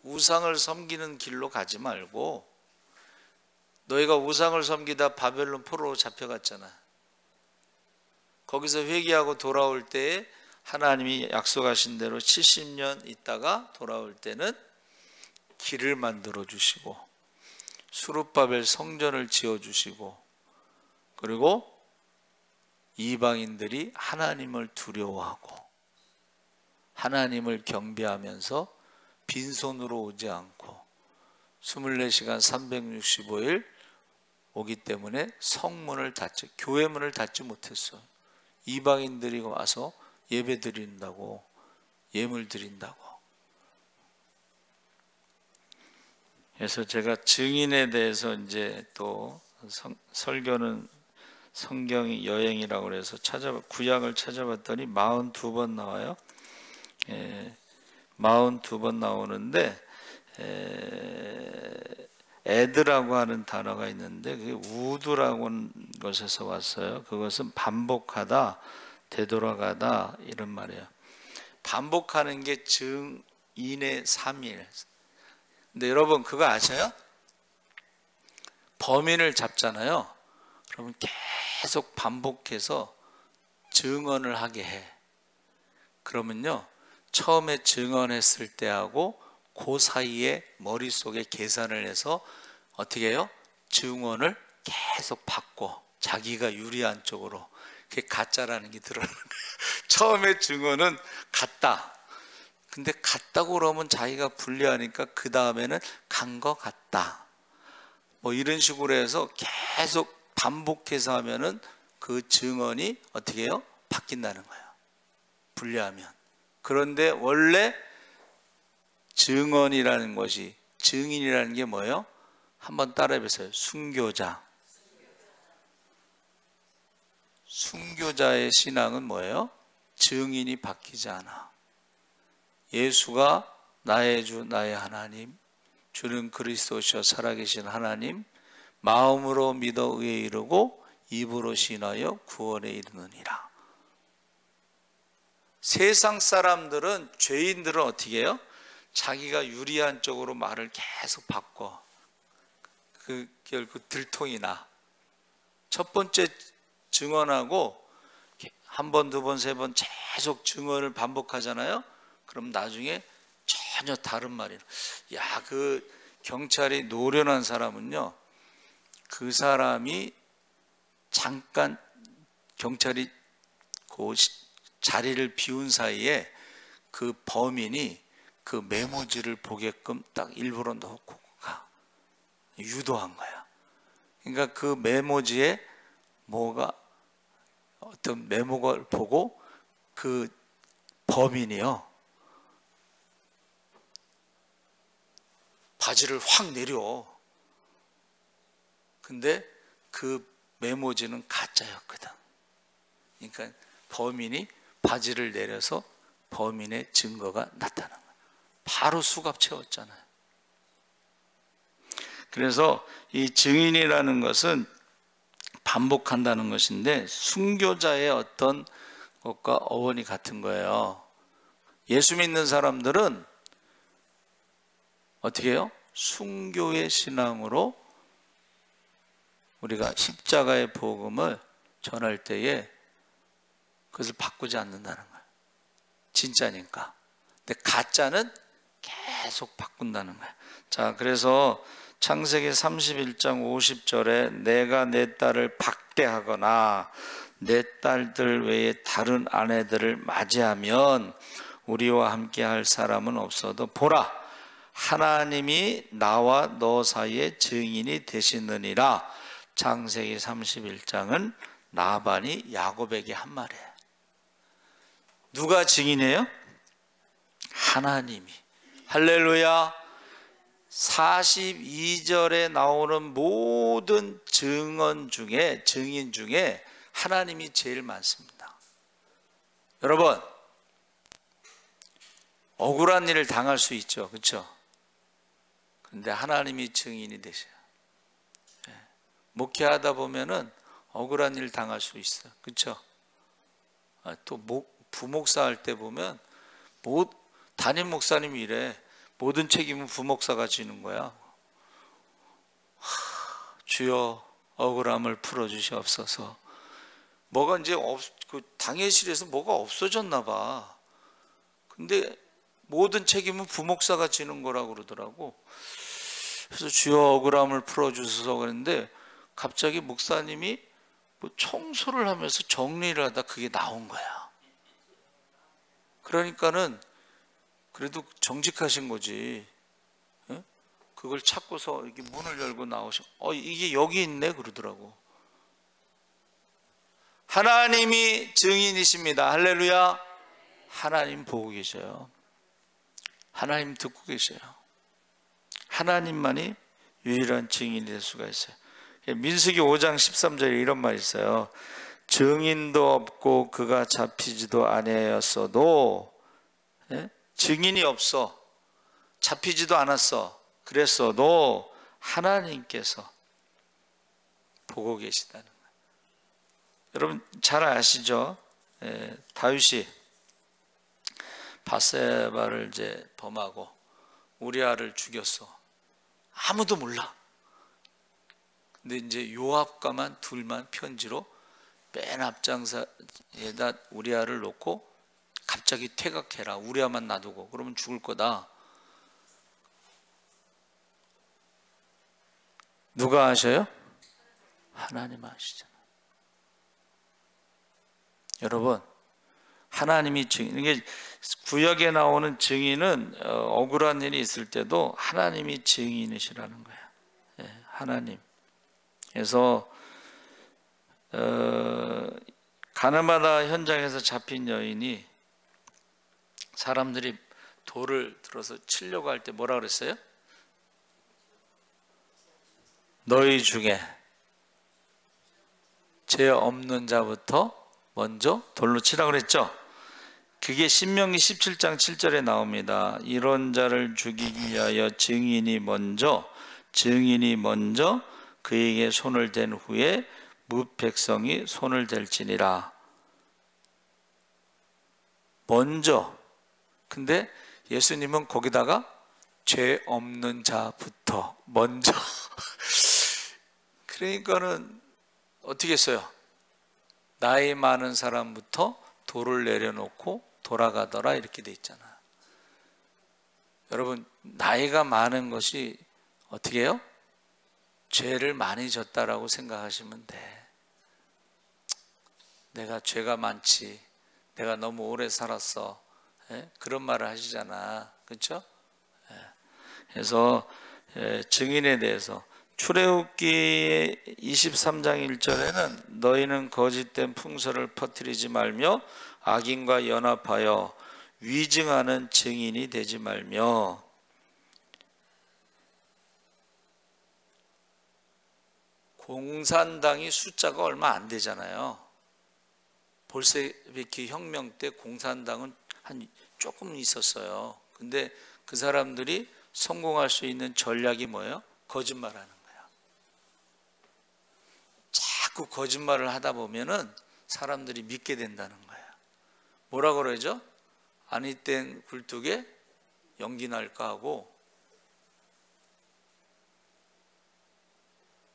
S1: 우상을 섬기는 길로 가지 말고, 너희가 우상을 섬기다 바벨론 포로로 잡혀갔잖아. 거기서 회개하고 돌아올 때에 하나님이 약속하신 대로 70년 있다가 돌아올 때는 길을 만들어 주시고 수룹바벨 성전을 지어 주시고, 그리고 이방인들이 하나님을 두려워하고 하나님을 경배하면서 빈손으로 오지 않고 24시간 365일 오기 때문에 교회 문을 닫지 못했어요. 이방인들이 와서 예배 드린다고, 예물 드린다고. 그래서 제가 증인에 대해서 이제 또 설교는 성경이 여행이라고 그래서 구약을 찾아봤더니 42번 나와요. 42번 나오는데 에드라고 하는 단어가 있는데 그게 우드라고 하는 것에서 왔어요. 그것은 반복하다, 되돌아가다 이런 말이에요. 반복하는 게 증인의 3일. 근데 여러분 그거 아세요? 범인을 잡잖아요. 그러면 계속 반복해서 증언을 하게 해. 그러면요, 처음에 증언했을 때하고 그 사이에 머릿속에 계산을 해서 어떻게 해요? 증언을 계속 바꿔. 자기가 유리한 쪽으로. 그게 가짜라는 게 드러나는 거예요. 처음에 증언은 같다. 근데 같다고 그러면 자기가 불리하니까 그 다음에는 간 것 같다. 뭐 이런 식으로 해서 계속 반복해서 하면은 그 증언이 어떻게 해요? 바뀐다는 거예요. 불리하면. 그런데 원래 증언이라는 것이, 증인이라는 게 뭐예요? 한번 따라해 보세요. 순교자. 순교자의 신앙은 뭐예요? 증인이 바뀌지 않아. 예수가 나의 주 나의 하나님, 주는 그리스도시여 살아계신 하나님, 마음으로 믿어 의에 이르고 입으로 신하여 구원에 이르느니라. 세상 사람들은, 죄인들은 어떻게 해요? 자기가 유리한 쪽으로 말을 계속 바꿔. 그 결국 들통이 나. 첫 번째 증언하고 한 번, 두 번, 세 번 계속 증언을 반복하잖아요. 그럼 나중에 전혀 다른 말이에요. 야, 그 경찰이 노련한 사람은요, 그 사람이 잠깐 경찰이 그 자리를 비운 사이에 그 범인이 그 메모지를 보게끔 딱 일부러 넣고 가. 유도한 거야. 그러니까 그 메모지에 뭐가, 어떤 메모를 보고 그 범인이요, 바지를 확 내려. 근데 그 메모지는 가짜였거든. 그러니까 범인이 바지를 내려서 범인의 증거가 나타난 거야. 바로 수갑 채웠잖아요. 그래서 이 증인이라는 것은 반복한다는 것인데, 순교자의 어떤 것과 어원이 같은 거예요. 예수 믿는 사람들은 어떻게 해요? 순교의 신앙으로 우리가 십자가의 복음을 전할 때에 그것을 바꾸지 않는다는 거예요. 진짜니까. 근데 가짜는 계속 바꾼다는 거예요. 자, 그래서 창세기 31장 50절에 내가 내 딸을 박대하거나 내 딸들 외에 다른 아내들을 맞이하면 우리와 함께 할 사람은 없어도 보라, 하나님이 나와 너 사이에 증인이 되시느니라. 창세기 31장은 라반이 야곱에게 한 말이에요. 누가 증인이에요? 하나님이. 할렐루야. 42절에 나오는 모든 증언 중에, 증인 중에 하나님이 제일 많습니다. 여러분, 억울한 일을 당할 수 있죠. 그렇죠? 근데 하나님이 증인이 되셔요. 목회하다 보면은 억울한 일 당할 수 있어요. 그렇죠? 또 부목사 할 때 보면 담임 목사님이 이래. 모든 책임은 부목사가 지는 거야. 주여 억울함을 풀어주시옵소서. 뭐가 이제 그 당회실에서 뭐가 없어졌나 봐. 근데 모든 책임은 부목사가 지는 거라고 그러더라고. 그래서 주여 억울함을 풀어주셔서 그랬는데, 갑자기 목사님이 뭐 청소를 하면서 정리를 하다 그게 나온 거야. 그러니까는 그래도 정직하신 거지. 그걸 찾고서 이렇게 문을 열고 나오셔. 이게 여기 있네 그러더라고. 하나님이 증인이십니다. 할렐루야. 하나님 보고 계셔요. 하나님 듣고 계셔요. 하나님만이 유일한 증인이 될 수가 있어요. 민수기 5장 13절에 이런 말이 있어요. 증인도 없고 그가 잡히지도 아니하였어도, 증인이 없어, 잡히지도 않았어, 그랬어도 하나님께서 보고 계시다는 거예요. 여러분 잘 아시죠? 다윗이 바세바를 이제 범하고 우리아를 죽였어. 아무도 몰라. 근데 이제 요압과만 둘만 편지로 맨 앞장에다 우리아를 놓고 갑자기 퇴각해라. 우리아만 놔두고 그러면 죽을 거다. 누가 하셔요? 하나님 하시잖아. 여러분, 하나님이 증인, 이게 구약에 나오는 증인은 억울한 일이 있을 때도 하나님이 증인이시라는 거야. 예, 하나님. 그래서 가나바다 현장에서 잡힌 여인이 사람들이 돌을 들어서 치려고 할 때 뭐라 그랬어요? 너희 중에 죄 없는 자부터 먼저 돌로 치라 그랬죠. 그게 신명기 17장 7절에 나옵니다. 이런 자를 죽이기 위하여 증인이 먼저 그에게 손을 댄 후에 뭇 백성이 손을 댈지니라. 먼저. 근데 예수님은 거기다가 죄 없는 자부터 먼저. 그러니까는 어떻게 했어요? 나이 많은 사람부터 돌을 내려놓고 돌아가더라 이렇게 돼 있잖아. 여러분, 나이가 많은 것이 어떻게 해요? 죄를 많이 졌다라고 생각하시면 돼. 내가 죄가 많지, 내가 너무 오래 살았어, 그런 말을 하시잖아. 그렇죠? 그래서 증인에 대해서 출애굽기 23장 1절에는 너희는 거짓된 풍설을 퍼뜨리지 말며 악인과 연합하여 위증하는 증인이 되지 말며. 공산당이 숫자가 얼마 안 되잖아요. 볼세비키 혁명 때 공산당은 한 조금 있었어요. 근데 그 사람들이 성공할 수 있는 전략이 뭐예요? 거짓말하는 거야. 자꾸 거짓말을 하다 보면은 사람들이 믿게 된다는 거야. 뭐라 그러죠? 아니 땐 굴뚝에 연기 날까 하고.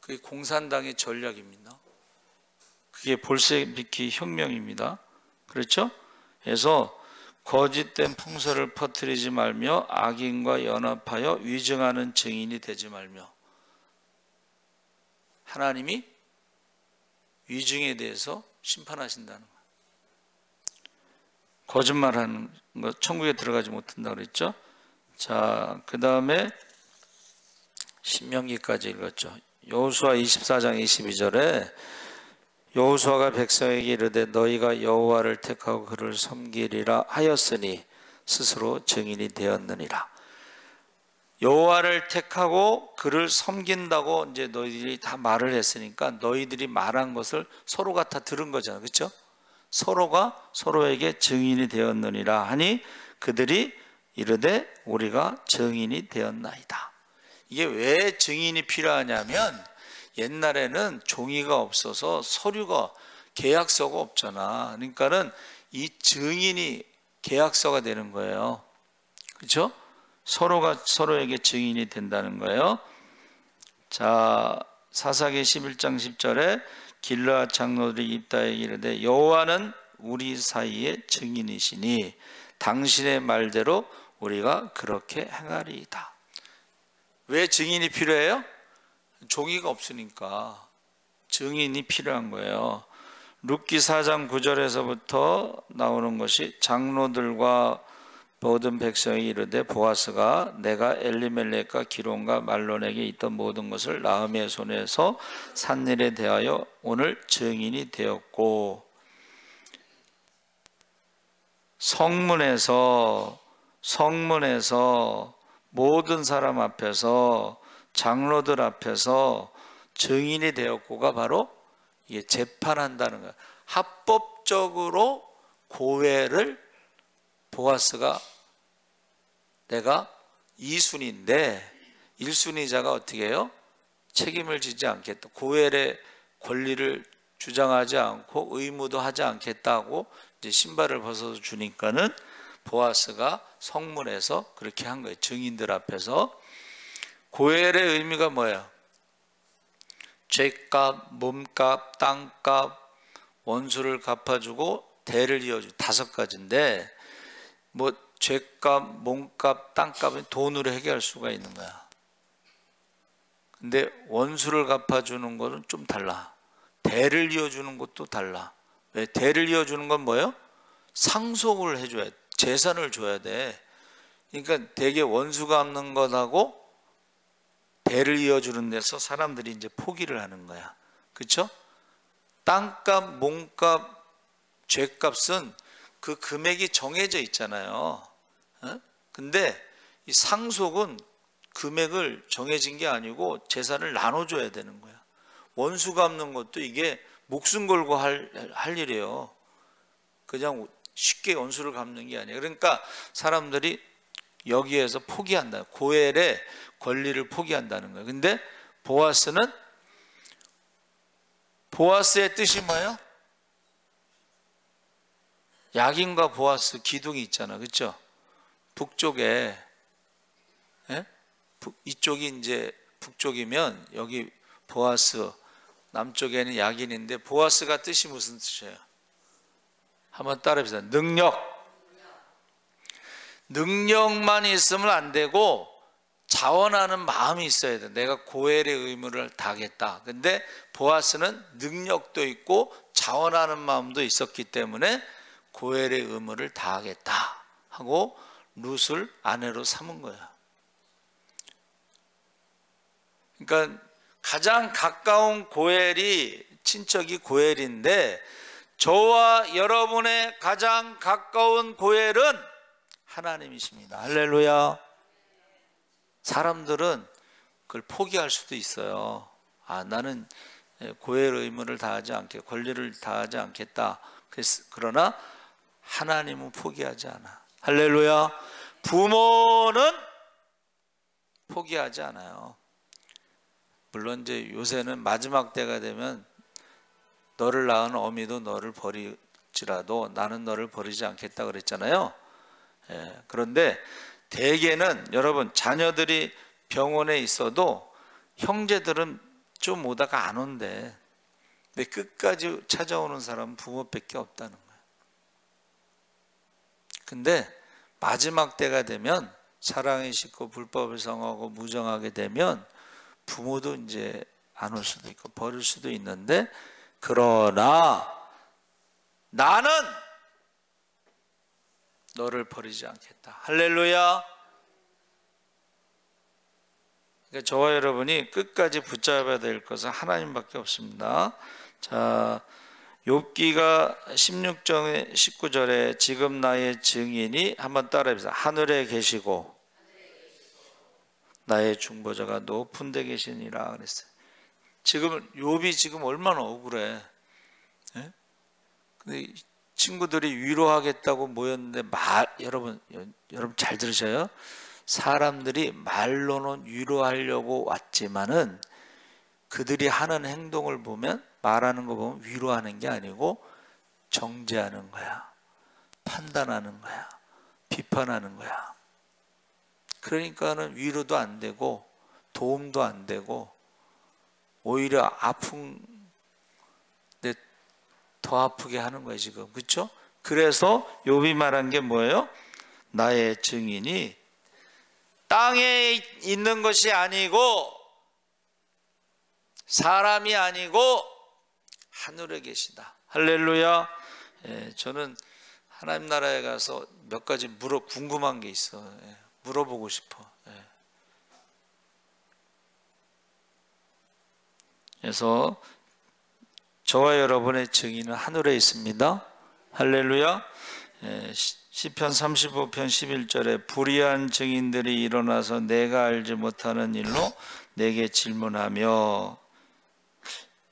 S1: 그게 공산당의 전략입니다. 그게 볼세비키 혁명입니다. 그렇죠? 그래서 거짓된 풍설을 퍼뜨리지 말며 악인과 연합하여 위증하는 증인이 되지 말며. 하나님이 위증에 대해서 심판하신다는 거예요. 거짓말하는 거 천국에 들어가지 못한다고 그랬죠. 자, 그 다음에 신명기까지 읽었죠. 여호수아 24장 22절에 여호수아가 백성에게 이르되 너희가 여호와를 택하고 그를 섬기리라 하였으니 스스로 증인이 되었느니라. 여호와를 택하고 그를 섬긴다고 이제 너희들이 다 말을 했으니까 너희들이 말한 것을 서로가 다 들은 거잖아. 그렇죠? 서로가 서로에게 증인이 되었느니라 하니 그들이 이르되 우리가 증인이 되었나이다. 이게 왜 증인이 필요하냐면 옛날에는 종이가 없어서 서류가, 계약서가 없잖아. 그러니까는 이 증인이 계약서가 되는 거예요. 그렇죠? 서로가 서로에게 증인이 된다는 거예요. 자, 사사기 11장 10절에 길르앗 장로들이 입다에 이르되 여호와는 우리 사이의 증인이시니 당신의 말대로 우리가 그렇게 행하리이다. 왜 증인이 필요해요? 종이가 없으니까 증인이 필요한 거예요. 룻기 4장 9절에서부터 나오는 것이 장로들과 모든 백성이 이르되 보아스가 내가 엘리멜렉과 기론과 말론에게 있던 모든 것을 나음의 손에서 산 일에 대하여 오늘 증인이 되었고, 성문에서 모든 사람 앞에서 장로들 앞에서 증인이 되었고가 바로 이게 재판한다는 거예요. 합법적으로 고해를 보아스가 내가 2순위인데 1순위자가 어떻게 해요? 책임을 지지 않겠다. 고엘의 권리를 주장하지 않고 의무도 하지 않겠다고 이제 신발을 벗어 주니까는 보아스가 성문에서 그렇게 한 거예요. 증인들 앞에서. 고엘의 의미가 뭐예요? 죄값, 몸값, 땅값, 원수를 갚아주고 대를 이어주고 5가지인데, 뭐 죄값, 몸값, 땅값은 돈으로 해결할 수가 있는 거야. 근데 원수를 갚아주는 것은 좀 달라. 대를 이어주는 것도 달라. 왜? 대를 이어주는 건 뭐예요? 상속을 해줘야 돼. 재산을 줘야 돼. 그러니까 되게 원수 갚는 것하고 대를 이어주는 데서 사람들이 이제 포기를 하는 거야. 그렇죠? 땅값, 몸값, 죄값은 그 금액이 정해져 있잖아요. 근데 이 상속은 금액을 정해진 게 아니고 재산을 나눠줘야 되는 거야. 원수 갚는 것도 이게 목숨 걸고 할 일이에요. 그냥 쉽게 원수를 갚는 게 아니에요. 그러니까 사람들이 여기에서 포기한다. 고엘의 권리를 포기한다는 거예요. 근데 보아스의 뜻이 뭐예요? 야긴과 보아스 기둥이 있잖아. 그렇죠? 북쪽에, 예? 이쪽이 이제 북쪽이면 여기 보아스, 남쪽에는 야긴인데, 보아스가 뜻이 무슨 뜻이에요? 한번 따라해보세요. 능력만 있으면 안 되고 자원하는 마음이 있어야 돼. 내가 고엘의 의무를 다하겠다. 근데 보아스는 능력도 있고 자원하는 마음도 있었기 때문에 고엘의 의무를 다하겠다 하고 룻을 아내로 삼은 거야. 그러니까 가장 가까운 고엘이, 친척이 고엘인데, 저와 여러분의 가장 가까운 고엘은 하나님이십니다. 할렐루야. 사람들은 그걸 포기할 수도 있어요. 나는 고엘 의무를 다하지 않겠다, 권리를 다하지 않겠다. 그러나 하나님은 포기하지 않아. 할렐루야. 부모는 포기하지 않아요. 물론 이제 요새는 마지막 때가 되면 너를 낳은 어미도 너를 버릴지라도 나는 너를 버리지 않겠다 그랬잖아요. 그런데 대개는 여러분, 자녀들이 병원에 있어도 형제들은 좀 오다가 안 온대. 근데 끝까지 찾아오는 사람은 부모밖에 없다는 거예요. 근데 마지막 때가 되면 사랑이 식고 불법을 성하고 무정하게 되면 부모도 이제 안 올 수도 있고 버릴 수도 있는데, 그러나 나는 너를 버리지 않겠다. 할렐루야. 그러니까 저와 여러분이 끝까지 붙잡아야 될 것은 하나님밖에 없습니다. 자, 욥기가 16장 19절에 지금 나의 증인이, 한번 따라해보세요. 하늘에 계시고 나의 중보자가 높은 데 계시니라 그랬어요. 지금 욥이 지금 얼마나 억울해. 예? 근데 친구들이 위로하겠다고 모였는데 여러분 잘 들으셔요. 사람들이 말로는 위로하려고 왔지만은 그들이 하는 행동을 보면, 말하는 거 보면 위로하는 게 아니고 정죄하는 거야. 판단하는 거야. 비판하는 거야. 그러니까는 위로도 안 되고 도움도 안 되고 오히려 아픈데 더 아프게 하는 거예요 지금. 그렇죠? 그래서 욥이 말한 게 뭐예요? 나의 증인이 땅에 있는 것이 아니고 사람이 아니고 하늘에 계시다. 할렐루야. 저는 하나님 나라에 가서 몇 가지 궁금한 게 있어. 물어보고 싶어. 그래서 저와 여러분의 증인은 하늘에 있습니다. 할렐루야. 시편 35편 11절에 불의한 증인들이 일어나서 내가 알지 못하는 일로 내게 질문하며,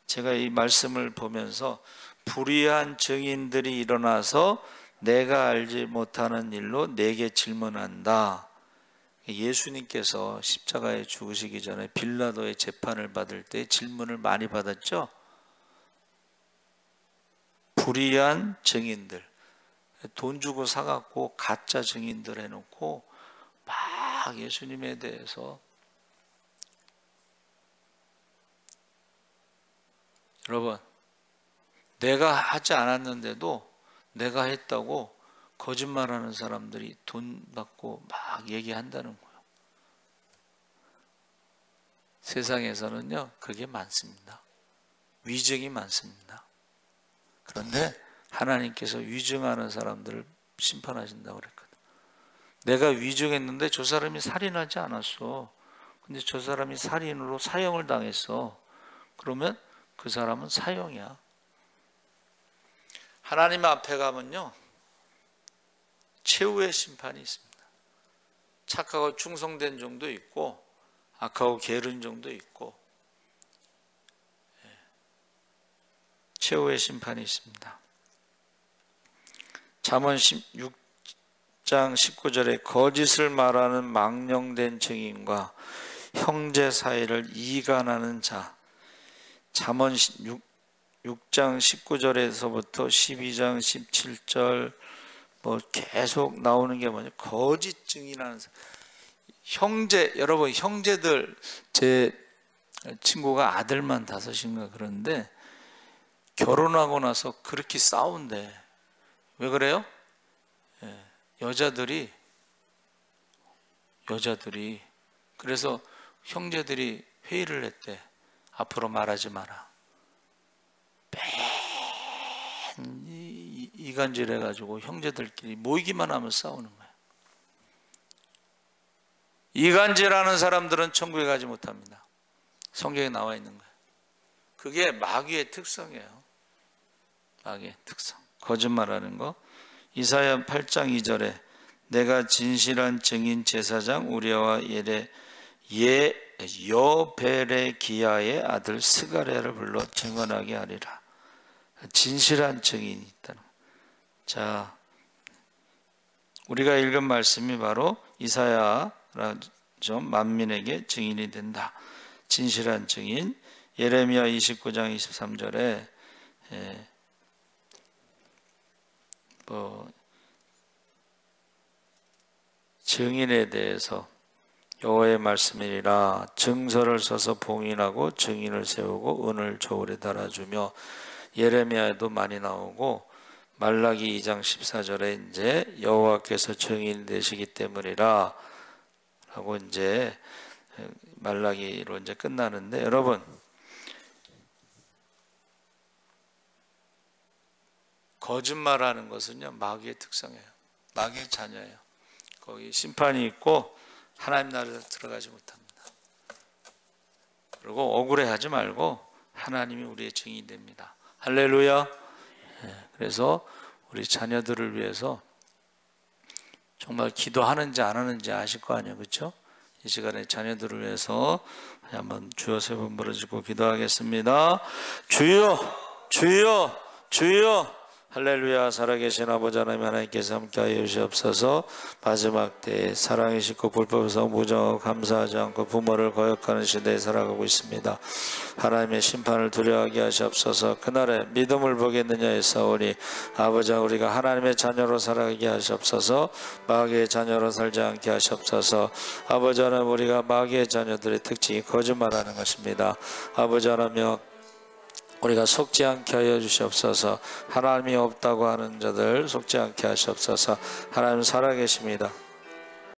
S1: 제가 이 말씀을 보면서 불의한 증인들이 일어나서 내가 알지 못하는 일로 내게 질문한다. 예수님께서 십자가에 죽으시기 전에 빌라도의 재판을 받을 때 질문을 많이 받았죠. 불의한 증인들, 돈 주고 사갖고 가짜 증인들 해놓고 막 예수님에 대해서 여러분, 내가 하지 않았는데도 내가 했다고 거짓말하는 사람들이 돈 받고 막 얘기한다는 거예요. 세상에서는요, 그게 많습니다. 위증이 많습니다. 그런데 하나님께서 위증하는 사람들을 심판하신다고 그랬거든. 내가 위증했는데 저 사람이 살인하지 않았어. 근데 저 사람이 살인으로 사형을 당했어. 그러면 그 사람은 사형이야. 하나님 앞에 가면요, 최후의 심판이 있습니다. 착하고 충성된 종도 있고 악하고 게으른 종도 있고 최후의 심판이 있습니다. 잠언 6장 19절에 거짓을 말하는 망령된 증인과 형제 사이를 이간하는 자. 잠언 6장 19절에서부터 12장 17절 뭐 계속 나오는 게 뭐냐, 거짓 증인하는 사람. 형제, 여러분 형제들, 제 친구가 아들만 5인가 그런데 결혼하고 나서 그렇게 싸운대. 왜 그래요? 여자들이 그래서 형제들이 회의를 했대. 앞으로 말하지 마라. 이간질 해가지고 형제들끼리 모이기만 하면 싸우는 거예요. 이간질하는 사람들은 천국에 가지 못합니다. 성경에 나와 있는 거예요. 그게 마귀의 특성이에요. 마귀의 특성. 거짓말하는 거. 이사야 8장 2절에 내가 진실한 증인 제사장 우리아와 여베레기야의 아들 스가랴를 불러 증언하게 하리라. 진실한 증인이 있다는 거예요. 자, 우리가 읽은 말씀이 바로 이사야죠. 만민에게 증인이 된다. 진실한 증인. 예레미야 29장 23절에 증인에 대해서 여호와의 말씀이니라 증서를 써서 봉인하고 증인을 세우고 은을 저울에 달아주며, 예레미야에도 많이 나오고 말라기 2장 14절에 이제 여호와께서 증인 되시기 때문이라 라고 이제 말라기로 이제 끝나는데, 여러분 거짓말하는 것은요 마귀의 특성이에요. 마귀의 자녀예요. 거기 심판이 있고 하나님 나라에 들어가지 못합니다. 그리고 억울해하지 말고 하나님이 우리의 증인이 됩니다. 할렐루야. 그래서 우리 자녀들을 위해서 정말 기도하는지 안 하는지 아실 거 아니에요, 그렇죠? 이 시간에 자녀들을 위해서 한번 주여 3번 부르짖고 기도하겠습니다. 주여, 주여, 주여. 할렐루야. 살아계신 아버지 하나님, 하나님께서 함께하여 주시옵소서. 마지막 때에 사랑이 싣고 불법에서 무정하고 감사하지 않고 부모를 거역하는 시대에 살아가고 있습니다. 하나님의 심판을 두려워하게 하시옵소서. 그날에 믿음을 보겠느냐 했사오니 아버지, 우리가 하나님의 자녀로 살아가게 하시옵소서. 마귀의 자녀로 살지 않게 하시옵소서. 아버지 하나님, 우리가 마귀의 자녀들의 특징이 거짓말하는 것입니다. 아버지 하나님, 우리가 속지 않게 하여 주시옵소서. 하나님이 없다고 하는 자들 속지 않게 하시옵소서. 하나님 살아계십니다.